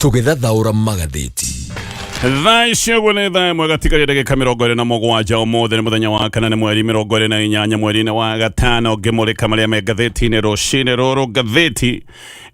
Tũgĩthathaũra magathĩti. Thaa icio gwene thaa ĩmwe gatigaire ndagĩka 27 ũmũthĩ nĩ mũthenya wa kana nĩ mweri 28 mweri-inĩ wa gatano ngĩmũrĩka marĩa me ngathĩti-inĩ rũcinĩ rũrũ. Ngathĩti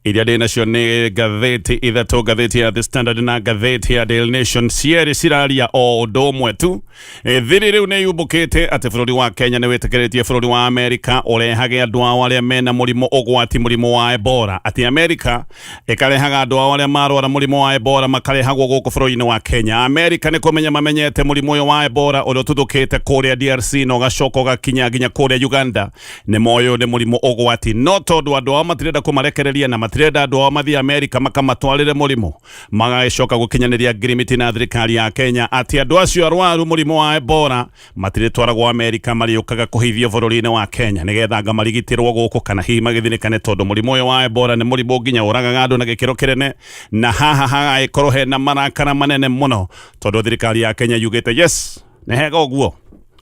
iria ndĩ nacio nĩ ngathĩti ithatũ, ngathĩti ya The Standard na ngathĩti ya Daily Nation, cierĩ ciraria o ũndũ ũmwe tu. Thiri rĩu nĩ yumbũkĩte atĩ bũrũri wa Kenya nĩ wĩtĩkĩrĩtie bũrũri wa Amerika ũrehage andũ ao arĩa mena mũrimũ ũgwati mũrimũ wa Ebola, atĩ Amerika ĩkarehaga andũ ao arĩa marwara mũrimũ wa Ebola makarehagwo gũkũ bũrũri-inĩ wa Kenya. Amerika nĩ kũmenya mamenyete mũrimũ ũyũ wa Ebola ũrĩa ũtuthũkĩte kũrĩa DRC na ũgacoka ũgakinya nginya kũrĩa Uganda. Nĩ moyo nĩ mũrimũ ũgwati, no tondũ andũ ao matirenda kũmarekereria na matirenda andũ ao mathiĩ Amerika makamatwarĩre mũrimũ, magagĩcoka gũkinyanĩria ngirimiti na thirikari ya Kenya atĩ andũ acio arwaru mũrimũ wa Ebola matirĩtwaragwo Amerika, marĩũkaga kũhithio bũrũri-inĩ wa Kenya nĩgetha anga marigitĩrwo gũkũ kana hihi magĩthinĩkane, tondũ mũrimũ ũyũ wa Ebola nĩ mũrimũ nginya ũragaga andũ na gĩkĩro kĩnene, na haha hagagĩkorwo hena marakara manene mũno tondũ thirikari ya Kenya yugĩte yes nĩ hega ũguo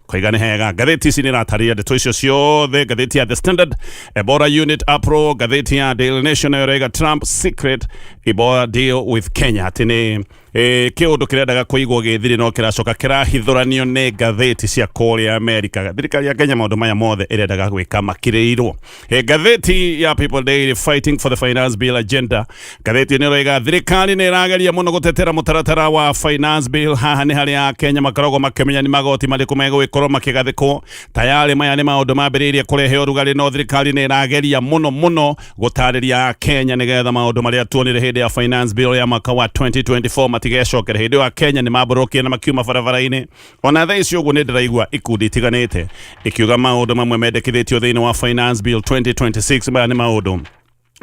koiga nĩ hega. Ngathĩti ici nĩ ratarĩria ndeto icio ciothe. Ngathĩti ya The Standard, Ebola unit apro. Ngathĩti ya Daily Nation yoiga Trump secret Ebola deal with Kenya, atĩ nĩ kĩũndũ kĩrendaga kũigwo gĩthiri no kĩracoka kĩrahithũranio nĩ ngathĩti cia kũrĩa Amerika. Thirikari ya Kenya maũndũ maya mothe ĩrendaga gwĩka makĩrĩirwo. Ngathĩti ya People Daily, fighting for the finance bill agenda. Ngathĩti nĩ roiga thirikari nĩ ĩrageria mũno gũtetera mũtaratara wa finance bill. Haha nĩ harĩa Kenya makoragwo makĩmenya nĩ magoti marĩkũ megũgĩkorwo makĩgathĩkwo. Tayari maya nĩ maũndũ mambĩrĩirie kũrehe ũrugarĩ, no thirikari nĩ ĩrageria mũno gũtarĩria Kenya nĩgetha maũndũ marĩa tuonire hĩndĩ ya finance bill ya mwaka wa 2024 matigecokere. Hĩndĩ ya Kenya nĩ mambũrũkie na makiuma barabara-inĩ. Ona thaa icio ũguo nĩ ndĩraigua ikundi itiganĩte ikiuga maũndũ mamwe mendekithĩtio thĩinĩ wa finance bill 2026 maya nĩ maũndũ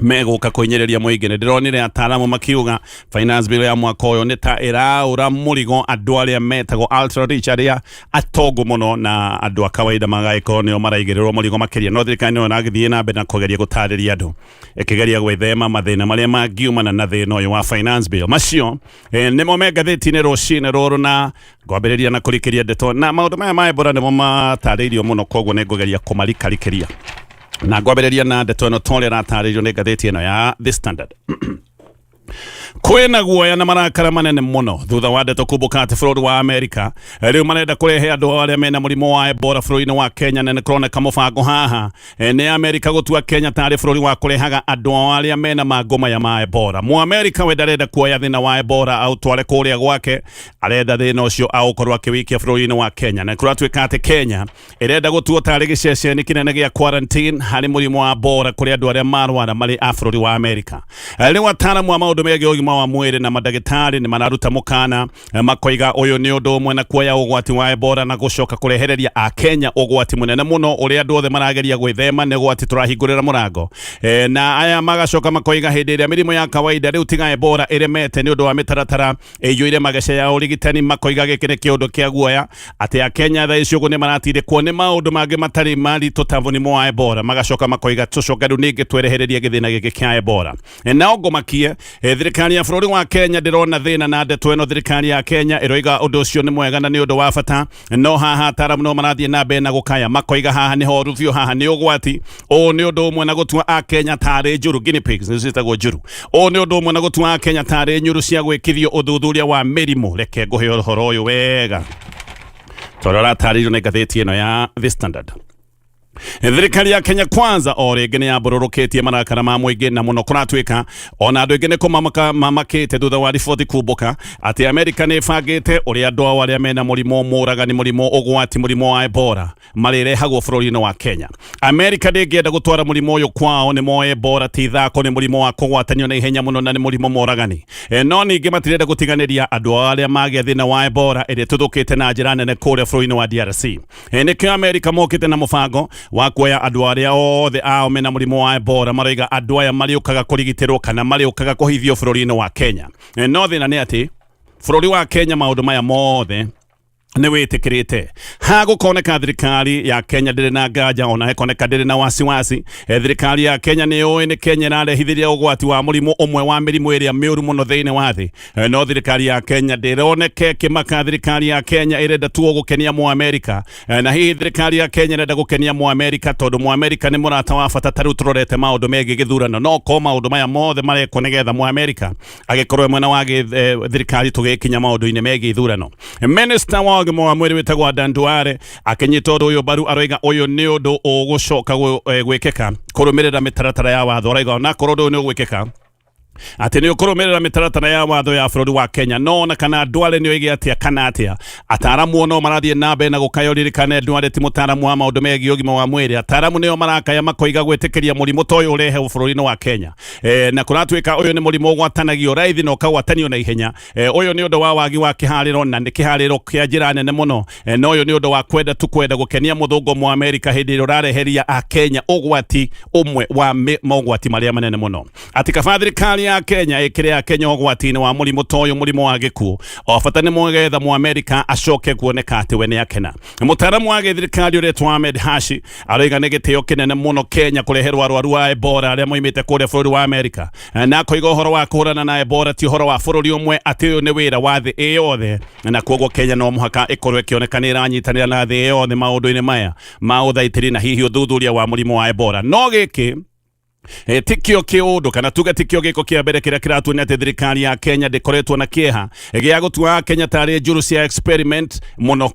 megũka kũinyereria mũingĩ. Nĩ ndĩronire ataaramu makiuga finance bill ya mwaka ũyũ nĩ ta ĩraũra mũrigo andũ arĩa metagwo ultra rich, arĩa atongo mũno, na andũ a kawaida magagĩkorwo nĩo maraigĩrĩrwo mũrigo makĩria. No thirikari nĩyo ĩragĩthiĩ na mbere na kũgeria gũtarĩria andũ, ĩkĩgeria gwĩthema mathĩna marĩa mangiumana na thĩna ũyũ wa finance bill. Macio nĩmo me ngathĩti-inĩ rũcinĩ rũrũ, na ngwambĩrĩria na kũrikĩria ndeto na maũndũ maya ma Ebola nĩmo matarĩirio mũno, koguo nĩ ngũgeria kũmarikarikĩria na ngwambĩrĩria na ndeto ĩno tũrĩa ratarĩirio nĩ ngathĩti ĩno ya The Standard. Kwĩna guoya na marakara manene mũno thutha wa ndeto kumbũka atĩ bũrũri wa Amerika rĩu marenda kũrehe andũ arĩa mena mũrimũ wa Ebola bũrũri-inĩ wa Kenya, na nĩ kũroneka mũbango haha nĩ Amerika gũtua Kenya tarĩ bũrũri wa kũrehaga andũ arĩa mena mango maya ma Ebola. Mũamerika we ndarenda kuoya thĩna wa Ebola aũtware kũrĩa gwake, arenda thĩna ũcio aũkorwo akĩwikia bũrũri-inĩ wa Kenya, na kũratuĩka atĩ Kenya ĩrenda gũtuo tarĩ gĩceceni kĩnene gĩa quarantine harĩ mũrimũ wa Ebola kũrĩ andũ arĩa marwara marĩ a bũrũri wa Amerika. Rĩu ataaramu a maũndũ megiĩ ũgima wa mwĩrĩ na madagĩtarĩ nĩ mararuta mũkana makoiga ũyũ nĩ ũndũ ũmwe na kuoya ũgwati wa Ebola na gũcoka kũrehereria a Kenya ũgwati mũnene mũno ũrĩa andũ othe marageria gwĩthema nĩ ũgwati tũrahingũrĩra mũrango. Na aya magacoka makoiga hĩndĩ ĩrĩa mĩrimũ ya kawaida rĩu tiga Ebola ĩremete nĩ ũndũ wa mĩtaratara ĩiyũire mageca ya ũrigitani, makoiga gĩkĩ nĩ kĩũndũ kĩa guoya atĩ a Kenya thaa icio nĩ maratindĩkwo nĩ maũndũ mangĩ matarĩ maritũ ta mũrimũ wa Ebola. Magacoka makoiga tũcoka rĩu ningĩ twerehererie gĩthĩna gĩkĩ kĩa Ebola. Na ngomakie thirikari ya bũrũri wa Kenya ndĩrona thĩna na ndeto ĩno. Thirikari ya Kenya ĩroiga ũndũ ũcio nĩ mwega na nĩ ũndũ wa bata, no haha ataaramu no marathiĩ na mbere na gũkaya, makoiga haha nĩ horu biũ, haha nĩ ũgwati. Ũũ nĩ ũndũ ũmwe na gũtua a Kenya tarĩ njũru, guinea pigs nĩ ciĩtagwo njũru. Ũũ nĩ ũndũ ũmwe na gũtua a Kenya tarĩ nyũru cia gwĩkithio ũthuthuria wa mĩrimũ. Reke ngũhe ũhoro ũyũ wega tondũ ratarĩirio nĩ ngathĩti ĩno ya The Standard. Thirikari ya Kenya kwanza o rĩngĩ nĩ yambũrũrũkĩtie marakara ma mũingĩ, na mũno kũratuĩka ona andũ aingĩ nĩ kũmamakĩte thutha wa riboti kumbũka atĩ Amerika nĩ ĩbangĩte ũrĩa andũ ao arĩa mena mũrimũ mũragani, mũrimũ ũgwati, mũrimũ wa Ebola marĩrehagwo bũrũri-inĩ wa Kenya. Amerika ndĩngĩenda gũtwara mũrimũ ũyũ kwao, nĩ moe Ebola ti thako, nĩ mũrimũ wa kũgwatanio na ihenya mũno na nĩ mũrimũ mũragani. No ningĩ matirenda gũtiganĩria andũ ao arĩa magĩa thĩna wa Ebola ĩrĩa tũthũkĩte na njĩra nene kũrĩa bũrũri-inĩ wa DRC. Nĩkĩo Amerika mokĩte na mũbango wa kuoya andũ arĩa othe ao mena mũrimũ wa Ebola, maroiga andũ aya marĩũkaga kũrigitĩrwo kana marĩũkaga kũhithio bũrũri-inĩ wa Kenya. No thĩna nĩ atĩ bũrũri wa Kenya maũndũ maya mothe nä wä tä kä rä te hagå koneka thirikari ya Kenya ndä na nganja ona hekoneka ndä na wasiwasi. Thirikari ya Kenya nä å nä Kenya narehithiria å gwati wa må rimå ũmwe wa mä rimå ä rä a mä å ru må no thä inä wa thä. No thirikari ya Kenya ndä roneke kä maka. Thirikari ya Kenya ä renda tuo gå kenia må Amerika, na hihi thirikari ya Kenya renda gå kenia må Amerika tondå må Amerika nä må rata wa bata. Tarä u tå rorete maå ndå megiä gä thurano, no ko maå ndå maya mothe marekwo nä getha må Amerika agä korwo mwena wa thirikari tå gä kinya maå ndå-inä megiä ithurano. Minister wa ũgima wa mwĩrĩ wĩtagwo Danduare akĩnyita ũndũ ũyũ mbaru, aroiga ũyũ nĩ ũndũ ũgũcoka gwĩkĩka kũrũmĩrĩra mĩtaratara ya watho. Aroiga ona korwo ũndũ ũyũ nĩ ũgwĩkĩka ati nä å kå rå mä rä ra mä taratara ya watho ya bũrũri wa Kenya, no na kana Ndwale nä oige atä kana atä ataramu no marathiĩ na mbere na gũkaya ririkane Ndwale ti mũtaramu wa maũndũ megiĩ ũgima wa mwĩrĩ. Ataramu nĩo marakaya makoiga gwĩtĩkĩria mũrimũ ta ũyũ ũrehe bũrũri-inĩ wa Kenya, na kũratuĩka ũyũ nĩ mũrimũ ũgwatanagio raithi na ũkagwatanio na ihenya. Ũyũ nĩ ũndũ wa wagi wa kĩharĩro, na nĩ kĩharĩro kĩa njĩra nene mũno, no ũyũ nĩ ũndũ wa kwenda gũkenia mũthũngũ mwa Amerika hĩndĩ ĩrĩa ũrareheria a Kenya ũgwati ũmwe wa mogwati marĩa manene mũno. Ati kaba thirikari ya Kenya ĩkĩrĩa Kenya ũgwati-inĩ wa mũrimũ ta ũyũ, mũrimũ wa gĩkuũ, o bata nĩ mũgetha mũ Amerika acoke kuoneka atĩ we nĩ akena. Mũtaaramu wa gĩthirikari ũretwo Ahmed Hashi aroiga nĩ gĩtĩo kĩnene mũno Kenya kũreherwo arwaru a Ebola arĩa moimĩte kũrĩa bũrũri wa Amerika, na akoiga ũhoro wa kũhũrana na Ebola ti ũhoro wa bũrũri ũmwe, atĩ ũyũ nĩ wĩra wa thĩ ĩ yothe, na kuoguo Kenya no mũhaka ĩkorwo ĩkĩoneka nĩ ĩranyitanĩra na thĩ ĩ yothe maũndũ-inĩ maya ma ũthaitĩri na hihi ũthuthuria wa mũrimũ wa Ebola. No gĩkĩ tikio kiundu kana tuge tikio giko kia mbere kiria kiratuonia ati thirikari ya Kenya ndikoretwo na kieha gia gutua Kenya tari njuru cia experiment muno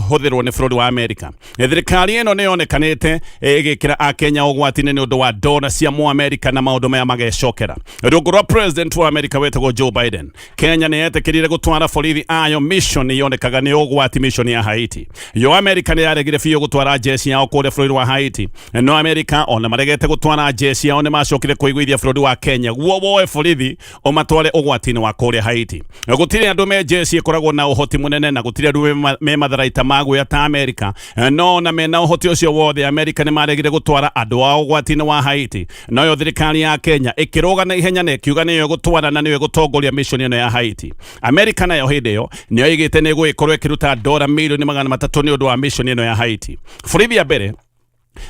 huthirwo ni bũrũri wa Amerika. Thirikari ino ni yonekanite igikira a Kenya ugwati-ini ni undu wa ndora cia mu Amerika na maundu maya magecokera. Rungu rwa president wa Amerika wetagwo Joe Biden, Kenya ni yetekirire gutwara borithi ayo mission yonekaga ni ugwati, mission ya Haiti. Yo Amerika ni yaregire biũ gutwara jeshi yao kũrĩa bũrũri wa Haiti, no Amerika ona maregete gutwara jeshi yao nĩ macokire kũiguithia bũrũri wa Kenya guo woe borithi o matware ũgwati-inĩ wa kũrĩa Haiti. Gũtirĩ andũ me jeshi ĩkoragwo na ũhoti mũnene, na gũtirĩ andũ me matharaita ma gwĩya ta Amerika, no na mena ũhoti ũcio wothe Amerika nĩ maregire gũtwara andũ ao ũgwati-inĩ wa Haiti. Nayo thirikari ya Kenya ĩkĩrũga na ihenya na ĩkiuga nĩyo ĩgũtwara na nĩyo ĩgũtongoria mission ĩno ya Haiti. Amerika nayo hĩndĩ ĩyo nĩyo ĩigĩte nĩ ĩgũgĩkorwo ĩkĩruta $300 milioni nĩ ũndũ wa mission ĩno ya Haiti. Borithi ya mbere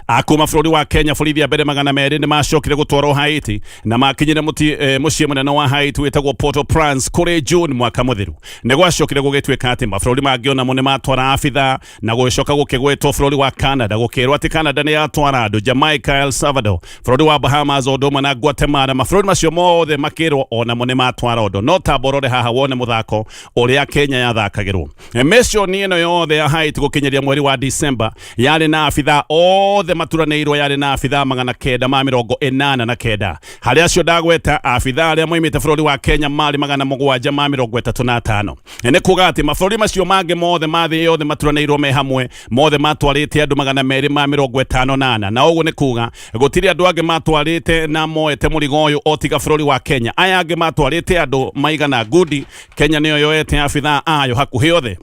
akuma bũrũri wa Kenya, borithi ya mbere 200 nĩ macokire gũtwarwo Haiti na makinyire mũciĩ mũnene wa Haiti wĩtagwo Port-au-Prince kũrĩ June mwaka mũthiru. Nĩ gwacokire gũgĩtuĩka atĩ mabũrũri mangĩ ona mo nĩ matwara abitha na gũgĩcoka gũkĩgwĩtwo bũrũri wa Canada, gũkĩrwo atĩ Canada nĩ yatwara andũ, Jamaica, El Salvador, bũrũri wa Bahamas o ũndũ ũmwe na Guatemala. Mabũrũri macio mothe makĩrwo ona mo nĩ matwara ũndũ. No tamborore haha wone mũthako ũrĩa Kenya yathakagĩrwo. Mission ĩno yothe ya Haiti gũkinyĩria mweri wa December yarĩ na abitha othe maturanĩirwo yarĩ na abitha 989, harĩa acio ndagweta abitha arĩa moimĩte bũrũri wa Kenya marĩ 735. Nĩ kuuga atĩ mabũrũri macio mangĩ mothe ma thĩ yothe maturanĩirwo me hamwe mothe matwarĩte andũ 258, na ũguo nĩ kuuga gũtirĩ andũ angĩ matwarĩte na moete mũrigo ũyũ o tiga bũrũri wa Kenya. Aya angĩ matwarĩte andũ maigana ngudi, Kenya nĩyo yoete abitha ayo hakuhĩ othe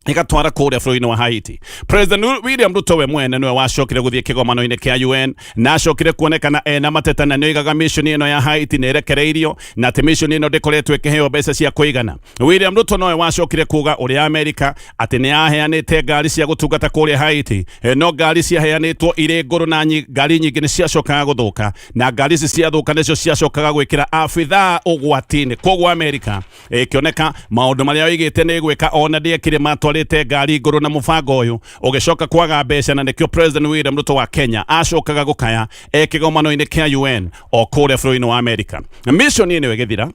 igatwara kũrĩa bũrũri-inĩ wa Haiti. President William Ruto we mwene nĩwe wacokire gũthiĩ kĩgomano-inĩ kĩa UN na acokire kuonekana ena mateta, na nĩoigaga mission ĩno ya Haiti nĩ ĩrekereirio na atĩ mission ĩno ndĩkoretwo ĩkĩheo mbeca cia kũigana. William Ruto nowe wacokire kuuga ũrĩa Amerika atĩ nĩ yaheanĩte ngari cia gũtungata kũrĩa Haiti, no ngari ciaheanĩtwo irĩ ngũrũ na ngari nyingĩ nĩ ciacokaga gũthũka, na ngari ici ciathũka nĩcio ciacokaga gwĩkĩra abitha ũgwati-inĩ. Koguo Amerika ĩkĩoneka maũndũ marĩa oigĩte nĩ gwĩka ona ndĩekire matwarĩte ngari ngũrũ na mũbango ũyũ ũgĩcoka kwaga mbeca, na nĩkĩo President William Ruto wa Kenya acokaga gũkaya kĩgomano-inĩ kĩa UN o kũrĩa bũrũri-inĩ wa Amerika. Mission ĩno ĩgĩthira,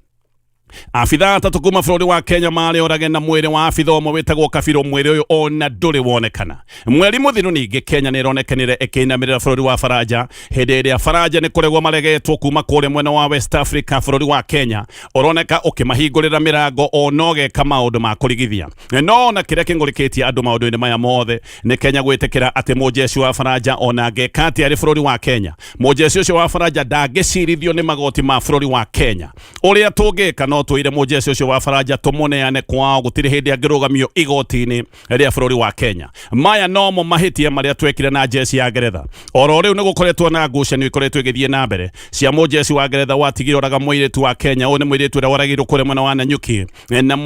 abitha atatu kuma bũrũri wa Kenya marĩ orage na mwĩrĩ wa abitha ũmwe wĩtagwo Kabirũ. Mwĩrĩ ũyũ ona ndũrĩ wonekana. Mweri mũthiru ningĩ Kenya nĩ ĩronekanire ĩkĩinamĩrĩra bũrũri wa Faranja hĩndĩ ĩrĩa Faranja nĩ kũregwo maregetwo kuma kũrĩa mwena wa West Africa. Bũrũri wa Kenya ũroneka ũkĩmahingũrĩra mĩrango ona ũgeka maũndũ ma kũrigithia, no na kĩrĩa kĩngũrĩkĩtie andũ maũndũ-inĩ maya mothe nĩ Kenya gwĩtĩkĩra atĩ mũjeshi wa Faranja ona angĩka atĩ arĩ bũrũri wa Kenya, mũjeshi ũcio wa Faranja ndangĩcirithio nĩ magoti ma bũrũri wa Kenya. Ũrĩa tũngĩka no no twire mujeci ucio wa Faraja tumuneane kwao gutiri hindi angirugamio igoti-ini ria bururi wa Kenya. Maya nomo mahitia maria twekire na jeci ya Ngeretha. Oro riu nigukoretwo na ngucanio ikoretwo igithie na mbere cia mujeci wa Ngeretha watigire oraga muiritu wa Kenya. Uyu ni muiritu uria waragirwo kure mwena wa Nanyuki na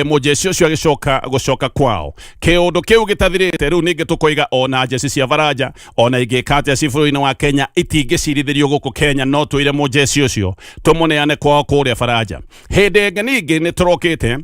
mujeci ucio agicoka kwao. Kiundu kiu gitathirite riu ningi tukoiga ona jeci cia Faraja ona igikate cia bururi-ini wa Kenya itingicirithirio guku Kenya, no twire mujeci ucio tumuneane kwao kuria Faraja. Hindi ingi ningi ni turokite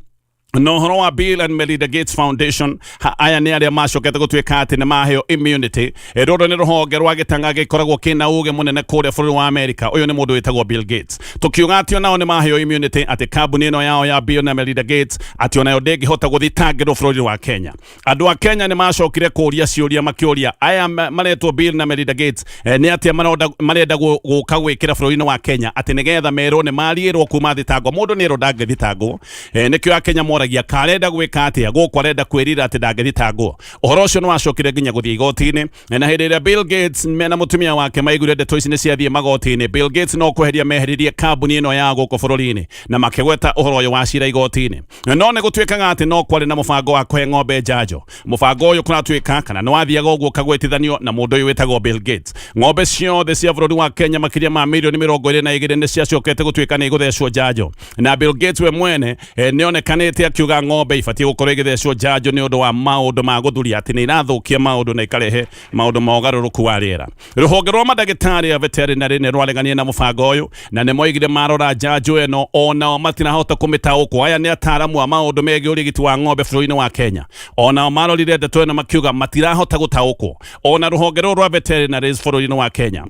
no horo wa Bill and Melinda Gates Foundation aya ni aria macokete gutwika ati ni maheo immunity. Roro ni ruhonge rwa gitanga gikoragwo kina uge munene kuria bururi wa America. Uyu ni mundu witagwo Bill Gates. Tukiuga ati onao ni maheo immunity ati kambuni ino yao ya Bill and Melinda Gates ati onayo ndengihota guthitangirwo bururi wa Kenya. Andu a Kenya ni macokire kuria ciuria makiuria aya maretwo Bill na Melinda Gates ni ati marenda guka gwikira bururi wa Kenya ati nigetha merwo ni mariirwo kuma thitango. Mundu ni ronda ngithitangwo nikio Kenya moragia karenda gwika atia guko arenda kwirira ati ndangithitangwo. Uhoro ucio ni wacokire nginya guthie igoti-ini na hindi ria Bill Gates mena mutumia wake maigurire ndeto ici ni ciathie magoti-ini. Bill Gates no kweheria meheririe kambuni ino ya guko bururi-ini na makigweta uhoro uyu wa cira igoti-ini. No ni gutwikaga ati no kwari na mubango wa kuhe ng'ombe njanjo. Mubango uyu kuratwika kana ni wathiaga uguo kagwetithanio na mundu uyu witagwo Bill Gates. Ng'ombe ciothe cia bururi wa Kenya makiria ma milioni 22 ni ciacokete gutwika ni iguthecwo njanjo na Bill Gates we mwene ni onekanite akiuga ng'ombe ibatie gukorwo igithecwo njanjo ni undu wa maundu ma guthuria ati ni irathukia maundu na ikarehe maundu ma ugaruruku wa riera. Ruhonge rwa madagitari ya veterinary ni rwaregania na mubango uyu na ni moigire marora njanjo eno ona matinahota kumitaukwo. Aya ni ataramu a maundu megie urigiti wa ng'ombe bururi-ini wa Kenya ona marorire ndeto eno makiuga matirahota gutaukwo. Ona ruhonge rwa veterinary bururi-ini wa Kenya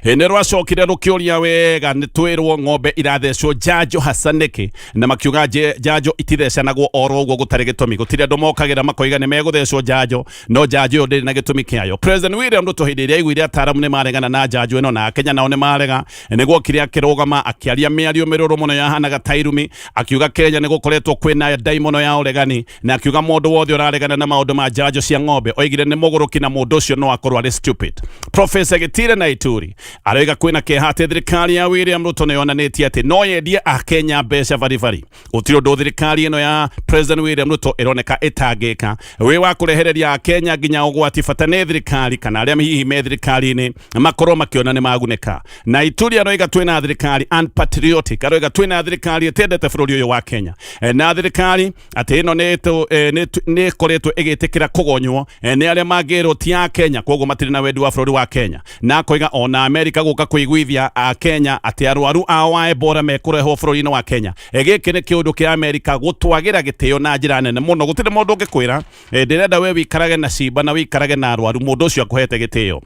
ni rwacokire rukiuria wega ni twirwo ng'ombe irathecwo njanjo hasaniki na makiuga njanjo itithecanagwo oro uguo gutari gitumi. Gutiri andu mokagira makoiga ni meguthecwo njanjo no njanjo iyo ndiri na gitumi kiayo. President William Ruto hindi iria aiguire ataramu ni maregana na njanjo ino na Kenya nao ni marega niguo kiria akirugama akiaria miario miruru muno yahanaga tairumi akiuga Kenya ni gukoretwo kwina daimono ya uregani na akiuga mundu wothe uraregana na maundu ma njanjo cia ng'ombe oigire ni muguruki na mundu ucio no akorwo ari stupid. Professor Gitire na Ituri arega kwina kehate thirikari ya William Ruto ni yonanitie ati no yendie a Kenya mbeca bari utiro ndo thirikari ino ya President William Ruto ironeka itangika we wa kurehereria a Kenya nginya ugwati bata ni thirikari kana aria hihi me thirikari-ini makorwo makiona ni maguneka. Na Ituri aroiga twina thirikari unpatriotic, aroiga twina thirikari itendete bururi uyu wa Kenya na thirikari ati ino ni koretwo igitikira kugonywo ni aria magirwo ti a Kenya koguo matiri na wendi wa bururi wa Kenya na koiga ona America guka kuiguithia a Kenya ati arwaru ao wa Ebola mekurehwo bururi-ini wa Kenya. Giki ni kiundu kia America gutwagira gitio na njira nene muno. Gutire mundu ungikwira ndirenda we wikarage na ciba na wikarage na arwaru mundu ucio akuhete gitio.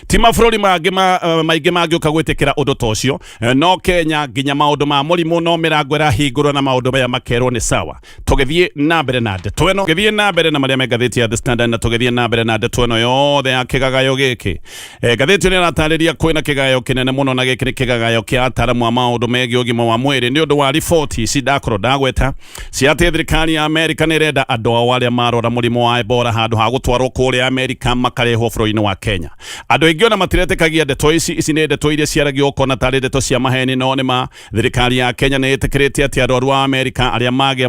Ti mabũrũri maingĩ mangĩũka gwĩtĩkĩra ũndũ ta ũcio no Kenya nginya maũndũ ma mũrimũ no mĩrango ĩrahingũrwo na maũndũ maya makerwo nĩ sawa. Tũgĩthiĩ na mbere na ndeto ĩno, tũgĩthiĩ na mbere na marĩa me ngathĩti ya The Standard na tũgĩthiĩ na mbere na ndeto ĩno yothe ya kĩgagayo gĩkĩ. Ngathĩti ĩno ĩratarĩria kwĩna kĩgagayo kĩnene mũno na gĩkĩ nĩ kĩgagayo kĩa ataaramu a maũndũ megiĩ ũgima wa mwĩrĩ nĩ ũndũ wa riboti ici ndakorwo ndagweta cia atĩ thirikari ya Amerika nĩ ĩrenda andũ ao arĩa marora mũrimũ wa Ebola handũ ha gũtwarwo kũrĩa Amerika makarehwo bũrũri-inĩ wa Kenya. Andũ aingĩ ona matiretĩkagia ndeto ici nĩ ndeto iria ciaragio kona tarĩ ndeto cia maheni no nĩ ma. Thirikari ya Kenya nĩ ĩtĩkĩrĩtie atĩ arwaru a Amerika arĩa magĩa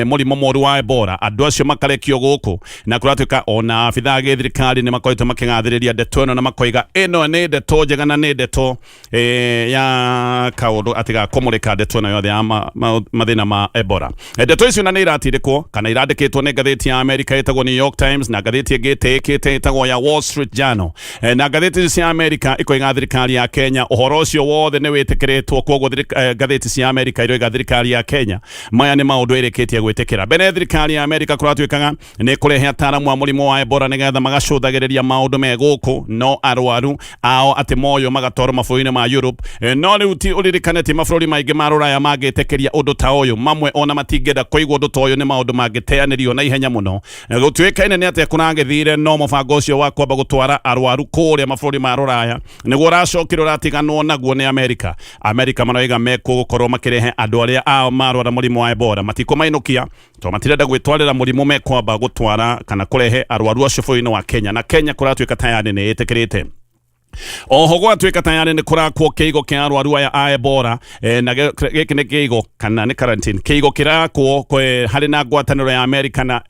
mũrimũ mũru wa Ebola andũ acio makarekio gũkũ na kũratuĩka ona abithaa gĩ thirikari nĩ makoretwo makĩgathĩrĩria ndeto ĩno na makoiga ĩno nĩ ndeto njega na nĩ ndeto ya kaũndũ atĩ ga kũmũrĩka ndeto ĩno yothe ya mathĩna ma Ebola. Ndeto icio na nĩ iratindĩkwo kana irandĩkĩtwo nĩ ngathĩti ya Amerika ĩtagwo New York Times na ngathĩti ĩngĩ ĩtĩkĩte ĩtagwo ya Wall Street Journal na ngathĩti cia Amerika ikoiga thirikari ya Kenya uhoro ucio wothe nĩ wĩtĩkĩrĩtwo koguo ngathĩti cia Amerika iroiga thirikari ya Kenya maya nĩ maũndũ ĩrĩkĩtie gwĩtĩkĩra. Mbere thirikari ya Amerika kũratuĩkaga nĩ kũrehe ataaramu a mũrimũ wa Ebola nĩgetha magacũthagĩrĩria maũndũ me gũkũ no arwaru ao atĩ moyo magatwarwo mabũrũri-inĩ ma Europe no rĩu ti ũririkane atĩ mabũrũri maingĩ ma Rũraya mangĩtĩkĩria ũndũ ta ũyũ mamwe ona matingĩenda kũigua ũndũ ta ũyũ nĩ maũndũ mangĩteanĩrio na ihenya mũno. Gũtuĩkaine nĩ atĩ kũragĩthire no mũbango ũcio wa kwamba gũtwara arwaru kũrĩa mabũrũri ma Rũraya nĩguo ũracokire ũratiganwo naguo nĩ Amerika. Amerika maroiga megũkorwo makĩrehe andũ arĩa ao marwara mũrimũ wa Ebola matikũmainũkia to matirenda gwĩtwarĩra mũrimũ mekwamba gũtwara kana kũrehe arwaru acio bũrũri-inĩ wa Kenya na Kenya kũratuĩka tayari nĩ ĩtĩkĩrĩte. oho gwatuika tayari ni kurakwo kiigo kia arwaru aya Ebola na giki ni kiigo kana ni quarantine kiigo kirakwo hari na ngwataniro ya America na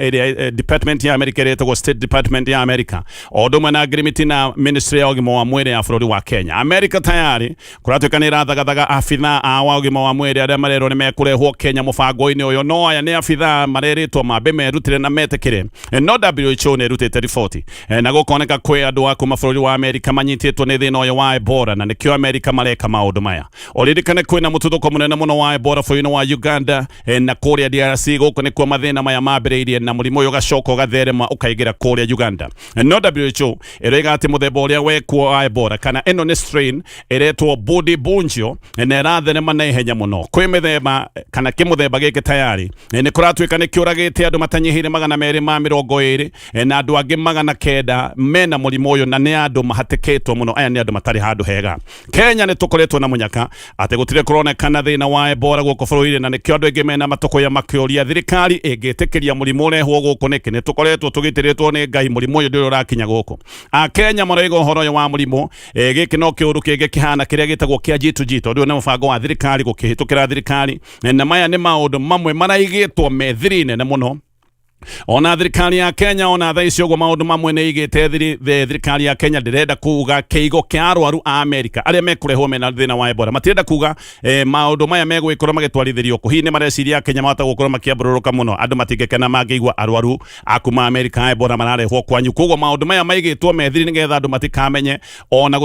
department ya America retagwo State Department ya America odumwe na agreement na Ministry ya Ugima wa Mwiri ya bũrũri wa Kenya. America tayari kuratuika ni rathagathaga afitha a wa ugima wa mwiri aria marero ni mekurehwo Kenya mubango-ini uyu, no aya ni afitha mareritwo mambe merutire na metekire no WHO ni rutite riboti na gukoneka kwi andu a kuma bũrũri wa America manyititwo ni thina uyu wa Ebola na nikio America mareka maundu maya. Oririkane kwina mututhuko munene muno wa Ebola bũrũri-ini wa Uganda na kuria DRC guku nikuo mathina maya mambiriirie na murimu uyu gacoka ugatherema ukaigira kuria Uganda. No WHO iriga ati muthemba uria wekwo wa Ebola kana ino ni strain iretwo Budibunjio na iratherema na ihenya muno kwi mithemba kana kimuthemba giki tayari ni kuratuika ni kiuragite andu matanyihire 220 na andu angi 900 mena murimu uyu na ni andu mahatiketwo muno. Aya ni andu matari handu hega. Kenya ni tukoretwo na munyaka ati gutire kuronekana thina wa Ebola guku bũrũri-ini na nikio andu aingi mena matoko ya makiuria thirikari igitikiria murimu urehwo guku niki ni tukoretwo tugitiritwo ni Ngai murimu uyu nduri urakinya guku. Kenya maraiga uhoro uyu wa murimu giki no kiuru kingi kihana kiria gitagwo kia G2G ndio ni mubango wa thirikari gukihitukira thirikari na maya ni maundu mamwe maraigitwo methiri-ini na muno. Ona thirikari ya Kenya ona thaici uguo maundu mamwe ni igite thirikari ya Kenya ndirenda kuga kiigo kia arwaru a America aria mekurehwo mena thina wa Ebola matirenda kuga maundu maya megwikorwo magitwarithirio ku hihi mareciria Kenya mahota gukorwo makiambururuka muno andu matingikena mangĩigua arwaru akuma America a Ebola mararehwo kwanyu. Koguo maundu maya maigitwo methiri nigetha andu matikamenye ona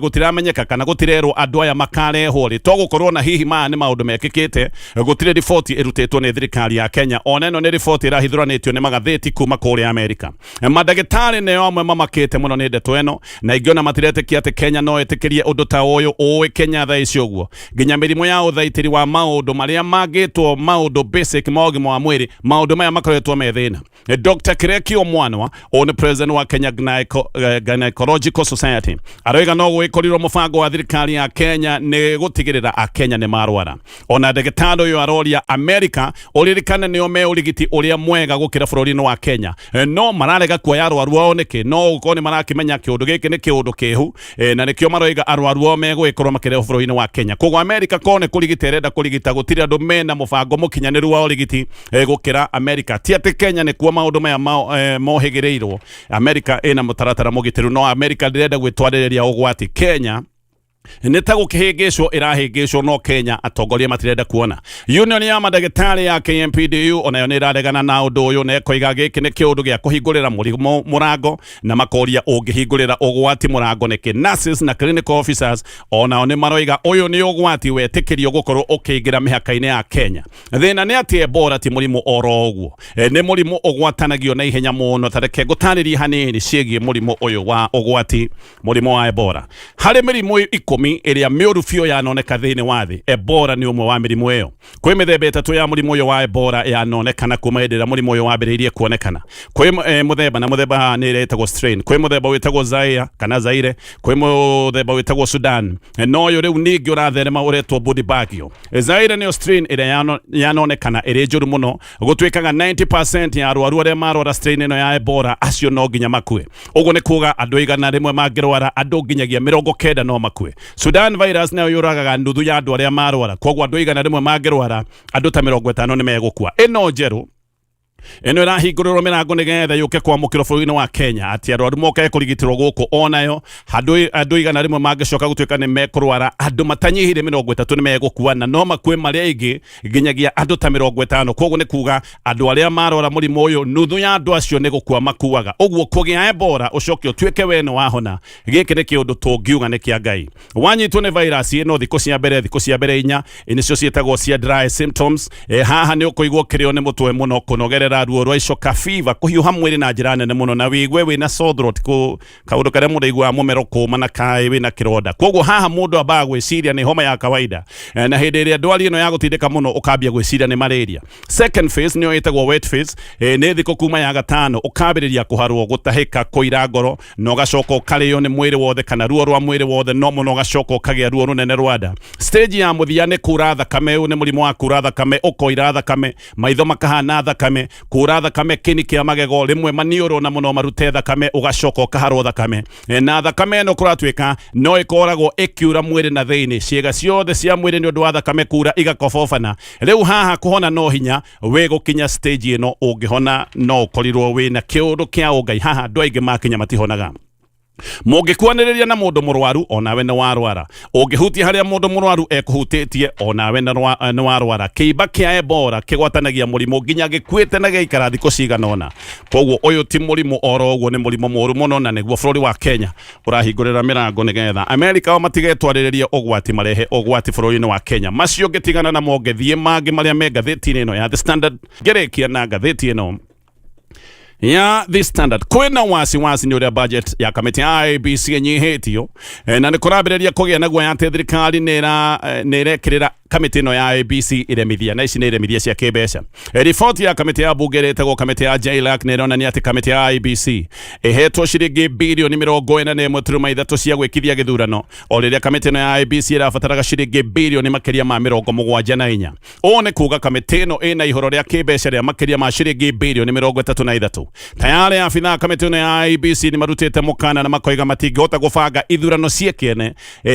gutiramenyeka kana gutirerwo andu aya makarehwo ri to gukorwo na hihi maya ni maundu mekikite gutire riboti irutitwo ni thirikari ya Kenya. Ona ino ni riboti irahithũranĩtio nĩ magathĩti kuma kũrĩa America. Mandagĩtarĩ nĩo amwe mamakĩte mũno nĩ ndeto ĩno na ingĩona matiretĩkia atĩ Kenya no ĩtĩkĩrie ũndũ ta ũyũ ũĩ Kenya thaa ici ũguo nginya mĩrimũ ya ũthaitĩri wa maũndũ marĩa mangĩtwo maũndũ basic ma ũgima wa mwĩrĩ maũndũ maya makoretwo me thĩna. Dr. Kirekio Mwanwa ũyũ nĩ president wa Kenya Gynecological Society aroiga no gwĩkorirwo mũbango wa thirikari ya Kenya nĩ gũtigĩrĩra a Kenya nĩ marwara. Ona ndagĩtarĩ ũyũ aroria America ũririkane nĩo me ũrigiti ũrĩa mwega gukira bũrũri-ini wa Kenya no mararega kuoya arwaru ao niki no uko ni marakimenya kiundu giki ni kiundu kihu na nikio maroiga arwaru ao megwikorwo makirehwo bũrũri-ini wa Kenya. Koguo America kone kurigita irenda kurigita gutiri andu mena mubango mukinyaniru wa urigiti gukira America. Ti ati Kenya ni kuo maundu maya mohigireirwo. America ina mutaratara mugitiru no America ndirenda gwitwaririria ugwati. Kenya nita gukihingicwo irahingicwo no Kenya atongoria matirenda kuona. Union ya madagĩtarĩ ya KMPDU onayo nĩ ĩraregana na ũndũ ũyũ na ĩkoiga gĩkĩ nĩ kĩũndũ gĩa kũhingũrĩra mũrimũ mũrango na makoria ũngĩhingũrĩra ũgwati mũrango nĩkĩ. Nurses na clinical officers onao nĩ maroiga ũyũ nĩ ũgwati wetĩkĩrio gũkorwo ũkĩingĩra mĩhaka-inĩ ya Kenya. Thĩna nĩ atĩ Ebola ti mũrimũ oro ũguo nĩ mũrimũ ũgwatanagio na ihenya mũno. Tareke ngũtarĩrie hanini ciĩgiĩ mũrimũ ũyũ wa ũgwati mũrimũ wa Ebola. Harĩ mĩrimũ 10 iria mĩũru biũ yanoneka thĩinĩ wa thĩ Ebola nĩ ũmwe wa mĩrimũ ĩyo. Kwĩ mĩthemba ĩtatũ ya mũrimũ ũyũ wa Ebola yanonekana kuma hĩndĩ ĩrĩa mũrimũ ũyũ wambĩrĩirie kuonekana. Kwĩ mũthemba na mũthemba nĩ ĩrĩa ĩtagwo strain. Kwĩ mũthemba wĩtagwo Zaire, kwĩ mũthemba wĩtagwo Sudan no ũyũ rĩu ningĩ ũratherema ũretwo Budibagio. Zaire nĩyo strain ĩrĩa yanonekana ĩrĩ njũru mũno gũtuĩkaga 90% ya arwaru arĩa marwara strain ĩno ya Ebola acio no nginya makue. Ũguo nĩ kuga andũ 100 mangĩrwara andũ nginyagia 90 no makue. Sudan virus nayo yuragaga nuthu ya andu aria marwara. Koguo andu 100 mangĩrwara andu ta 50 nĩ megũkua. Ĩno njerũ eno irahingũrĩrwo mĩrango nĩgetha yũke kwamũkĩrwo bũrũri-inĩ wa Kenya ati arwaru moke kũrigitĩrwo gũkũ onayo andu 100 mangĩcoka gũtuĩka nĩ mekũrwara andu matanyihire 30 nĩ megũkua na no makue marĩa aingĩ nginyagia andu ta 50. Koguo nĩ kuga andu arĩa marwara mũrimũ ũyũ nuthu ya andu acio nĩ gũkua makuaga. Ũguo kũgĩa Ebola ũcoke ũtuĩke we nĩ wahona gĩkĩ nĩ kĩũndũ tũngiuga nĩ kĩa Ngai. Wanyitwo nĩ virus ĩno thikũ cia mbere 4 nĩcio ciĩtagwo cia dry symptoms. Haha nĩ ũkũigwo kĩrĩo nĩ mũtwe mũno kũnogerera ruo rwa icoka fever kuhiuha mwĩrĩ na njĩra nene mũno na wĩigwe wĩna sore throat kaũndũ karĩa mũndũ aiguaga mũmero kũũma na kaĩ wĩna kĩronda. Koguo haha mũndũ ambaga gwĩciria nĩ homa ya kawaida na hĩndĩ ĩrĩa ndwari ĩno ya gũtindĩka mũno ũkambia gwĩciria nĩ malaria. Second phase nĩyo ĩtagwo wet phase nĩ thikũ kuma ya gatano ũkambĩrĩria kũharwo gũtahĩka kũira ngoro na ũgacoka ũkarĩo nĩ mwĩrĩ wothe kana ruo rwa mwĩrĩ wothe no mũno ũgacoka ũkagĩa ruo rũnene rwa nda. Stage ya mũthia nĩ kura thakame. Ũyũ nĩ mũrimũ wa kura thakame ũkoira thakame maitho makahana thakame kura thakame kini kia magego rimwe manioro na muno marute thakame ugacoka ukaharo thakame na thakame no kuratwika no ikoragwo ikiura mwiri na thiini ciega ciothe cia mwiri ni undu wa thakame kura igakobofana riu haha kuhona no hinya we gukinya stage ino ungihona no ukorirwo wina kiundu kia ungai haha andu aingi makinya matihonaga mungikuaniriria na mundu murwaru onawe ni warwara ungihutia haria mundu murwaru ekuhutitie onawe ni warwara kiiba kia Ebola kigwatanagia murimu nginya gikuite na giikara thiku ciganona koguo uyu ti murimu oro uguo ni murimu moru muno na niguo bururi wa Kenya urahingurira mirango nigetha America o matigetwaririria ugwati marehe ugwati bururi-ini wa Kenya macio gitigana na mongethie mangi maria me ngathiti-ini ino ya The Standard gerekia na ngathiti ino ya The Standard kwina wasi ni uria budget ya kamiti ya IEBC nyihitio na nikurambiriria kugia na guoya ati thirikari nirekirira kamiti ino ya IEBC iremithia na ici ni iremithia cia kibeca report ya kamiti ya bunge retagwo kamiti ya JLAC nirona ati kamiti ya IEBC ihetwo ciringi bilioni 41.3 cia gwikithia githurano o riria kamiti ino ya IEBC irabataraga ciringi bilioni makiria ma 74 one kuga kamiti ino ina ihoro ria kibeca ria makiria ma ciringi bilioni 33 tayari afitha kamiti ino ya IEBC ni marutite mukana na makoiga matingihota gubanga ithurano ciekene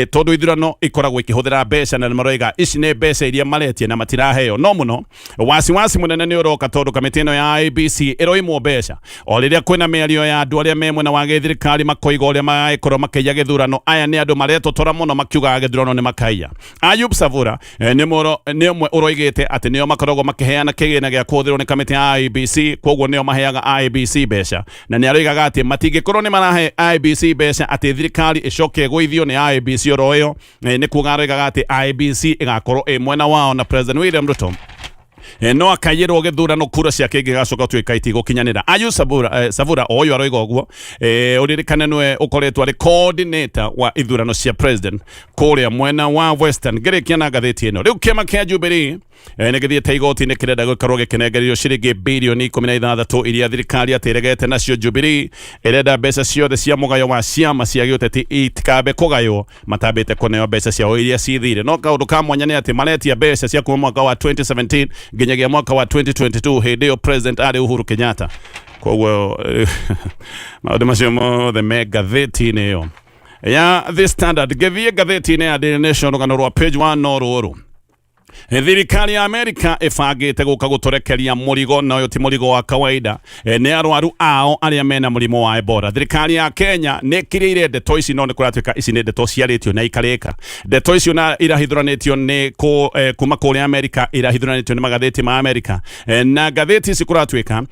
tondu ithurano ikoragwo ikihuthira mbeca na maroiga ici ni mbeca iria maretie na matiraheo no muno wasi munene ni uroka tondu kamiti ino ya IEBC iroimwo mbeca o riria kwina miario ya andu aria me mwena wa thirikari makoiga uria magaikorwo makaiya githurano aya ni andu maretotora muno makiuga githurano ni makaiya Ayub Savura ni umwe uroigite ati nio makoragwo makiheana kigina gia kuthirwo ni kamiti ya IEBC koguo nio maheaga IEBC mbeca na ni aroigaga ati matingikorwo ni marahe IEBC mbeca ati thirikari icoke gwithio ni IEBC oroyo ni kuga aroigaga ati IEBC igakorwo mwena wao na President William Ruto no akayirwo githurano kura ciake gigacoka twika itigokinyanira Ayub Savura oyo aroiga uguo uririkane nwe ukoretwo ari coordinator wa ithurano cia president kuria mwena wa Western gerekia na ngathiti ino riu kiama kia Jubilee nigithiete igoti-ini kirenda gukorwo gikinegererio ciringi bilioni 16 iria thirikari atiregete nacio Jubilee irenda mbeca ciothe cia mugayo wa ciama cia giuteti itikabe kugayo matambite kuneo mbeca ciao iria cithire no kaundu ka mwanya ni ati maretia mbeca cia kuma mwaka wa 2017 nginyagia mwaka wa 2022 hindi yo president ari Uhuru Kenyatta koguo maundu macio mothe me ngathiti-ini yo ya The Standard gethie ngathiti-ini ya Daily Nation rugano rwa page 1 no ruru thirikari ya America ifagite guka gutorekeria murigo na uyo ti murigo wa kawaida ni arwaru ao aria mena murimo wa Ebola thirikari ya Kenya ne kirire ndeto ici no nikuratuika ici ne ndeto ciaritio na ikareka ndeto ici na irahithuranitio ni kuma kuri America irahithuranitio ni magatheti ma America na gatheti ici kuratuika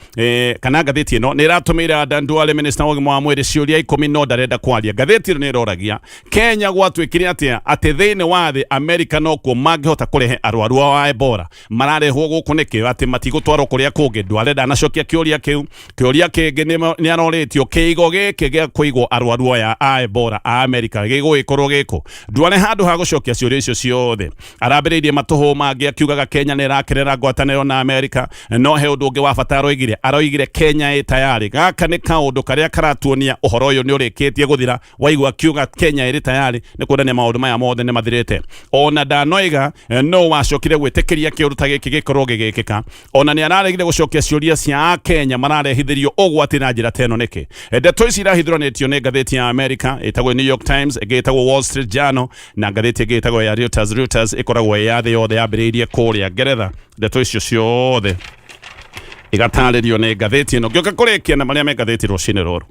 kana gatheti no ni ratumira Danduale minister wa mwiri ciuria 10 no ndarenda kwaria gatheti ni roragia Kenya gwatwikire ati thini wa thi America no ku mangihota kurehe arwaru wa Ebola mararehwo guku niki ati matigutwarwo kuria kungi ndwarenda anacokia kiuria kingi ni aroretio kiigo giki gia kuigwo arwaru ya Ebola a America giguikorwo giko ndware handu ha gucokia ciuria icio ciothe arambiriirie matuhu mangi akiugaga Kenya ni rakirera ngwataniro na America no he undu ungi wa bata aroigire Kenya ĩ tayari gaka ni kaundu karia karatuonia uhoro uyu ni urikitie guthira waigwa akiuga Kenya ĩ tayari ni kuonania maundu maya mothe ni mathirite ona ndanoiga no wacokire gwitikiria kiundu ta giki gikorwo gigikika ona ni araregire gucokia ciuria cia Kenya mararehithirio ugwati na njira teno niki ndeto ici irahithuranitio ni ngatheti ya America itagwo New York Times igitagwo Wall Street Journal na ngatheti igitagwo ya Reuters ikoragwo ya thi yothe yambiriirie kuria Ngeretha ndeto icio ciothe igataririo ni ngatheti ino gioka kurekia na maria me ngatheti rucini ruru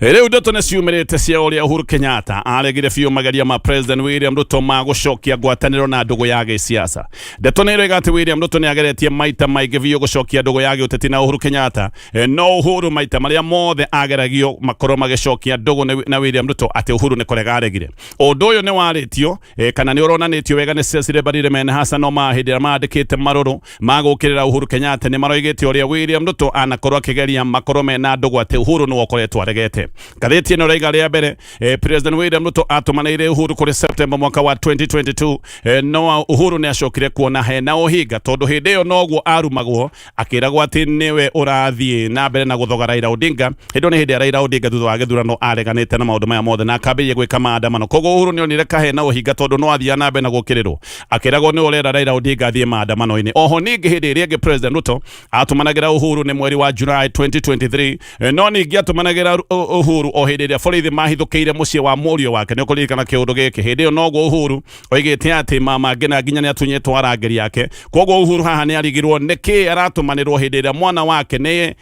riu ndeto ni ciumirite cia uria Uhuru Kenyatta aregire biu magaria ma President William Ruto ma gucokia ngwataniro na ndugu ya gisiasa ndeto ni iroiga ati William Ruto ni ageretie maita maige biu gucokia ndugu ya uteti na Uhuru Kenyatta no Uhuru maita maria mothe ageragio makoro magicokia ndugu na William Ruto ati Uhuru ni kurega aregire undu uyu ni waritio kana ni uronanitio wega ni Cecily Barire mena hasa no mahindira mandikite maruru magukirira Uhuru Kenyatta ni maroigite uria William Ruto anakorwo akigeria makoro mena ndugu ati Uhuru ni wokoretwo maregete. Ngathĩti ĩno raiga rĩa mbere President William Ruto atumanĩire Uhuru kuri September mwaka wa 2022 no Uhuru nĩ acokire kuona hena ũhinga tondu hĩndĩ ĩyo noguo arumagwo akĩragwo atĩ nĩwe ũrathiĩ na mbere na gũthoga Raila Odinga. Hĩndĩ nĩ hĩndĩ ya Raila Odinga thutha wa gĩthurano areganĩte na maũndũ maya mothe na akambĩrĩria gwĩka maandamano. Koguo Uhuru nĩ onire kahena ũhinga tondu no athia na mbere na gũkĩrĩrwo akĩragwo nĩ ũrenda Raila Odinga athiĩ maandamano-inĩ. Oho ningĩ hĩndĩ ĩrĩa ĩngĩ President Ruto atumanagĩra Uhuru nĩ mweri wa July 2023 no ningĩ atumanagĩra Uhuru o hĩndĩ ĩrĩa borithi mahithũkĩire mũciĩ wa mũriũ wake. Nĩ ũkũririkana kĩũndũ gĩkĩ. Hĩndĩ ĩyo noguo Uhuru oigĩte atĩ mama ngina nginya nĩ atunyĩtwo arangĩri yake. Koguo Uhuru haha nĩ arigirwo nĩkĩ aratumanĩrwo hĩndĩ ĩrĩa mwana wake nĩ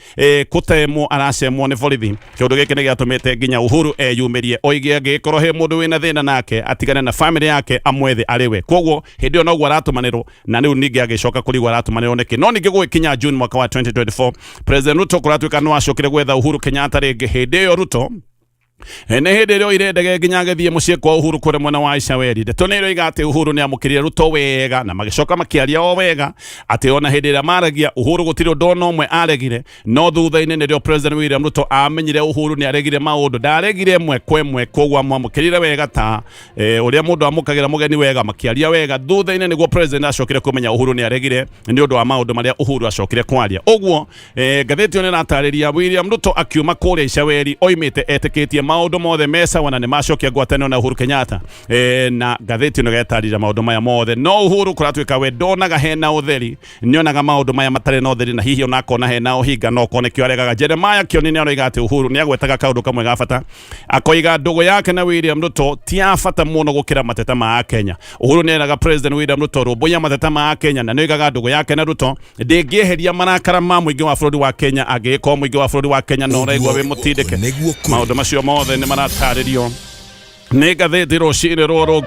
kũtemwo aracemwo nĩ borithi. Kĩũndũ gĩkĩ nĩ gĩatũmĩte nginya Uhuru eyumĩrie oige angĩkorwo he mũndũ wĩna thĩna nake atigane na family yake amwethe arĩ we. Koguo hĩndĩ ĩyo noguo aratumanĩrwo na rĩu ningĩ agĩcoka kũrigwo aratumanĩrwo nĩkĩ. No ningĩ gũgĩkinya June mwaka wa 2024 President Ruto kũratuĩka no acokire gwetha Uhuru Kenyatta rĩngĩ. Hĩndĩ ĩyo Ruto nĩ hĩndĩ ĩrĩa irendege nginya agĩthiĩ mũciĩ kwa Uhuru kũrĩ mwena wa Icaweri. Ndeto nĩ ĩroiga atĩ Uhuru nĩ amũkĩrire Ruto wega na magĩcoka makĩaria o wega atĩ ona hĩndĩ ĩrĩa maragia Uhuru gũtirĩ ũndũ ona ũmwe aregire. No thutha-inĩ nĩrĩo President William Ruto amenyire Uhuru nĩ aregire maũndũ, ndaregire ĩmwe kwa ĩmwe. Koguo amũkĩrire wega ta ũrĩa mũndũ amũkagĩra mũgeni wega, makĩaria wega. Thutha-inĩ nĩguo President acokire kũmenya Uhuru nĩ aregire nĩ ũndũ wa maũndũ marĩa Uhuru acokire kwaria. Ũguo ngathĩti ĩyo nĩ ĩratarĩria William Ruto akiuma kũrĩa Icaweri oimĩte etĩkĩtie maũndũ mothe wana nĩ macokia ngwatanĩro na Uhuru Kenyatta. Na ngathĩti ĩno ĩgetarĩria maũndũ maya mothe. No Uhuru kũratuĩka we ndonaga hena ũtheri, nĩonaga maũndũ maya matarĩ na ũtheri na hihi ona akona hena ũhinga no kone kĩo aregaga. Jeremiah Kioni nĩ aroiga atĩ Uhuru nĩ agwetaga kaũndũ kamwe ga bata, akoiga ndũgũ yake na William Ruto ti ya bata mũno gũkĩra mateta ma Kenya. Uhuru nĩ eraga President William Ruto rũmbũiya mateta ma Kenya na nĩ oigaga ndũgũ yake na Ruto ndĩngĩeheria marakara ma mũingĩ wa bũrũri wa Kenya angĩkorwo mũingĩ wa bũrũri wa Kenya no ũraigua wĩ mũtindĩke. Maũndũ macio mothe nĩ maratarĩrio nĩ ngathĩti rũcinĩ rũrũ.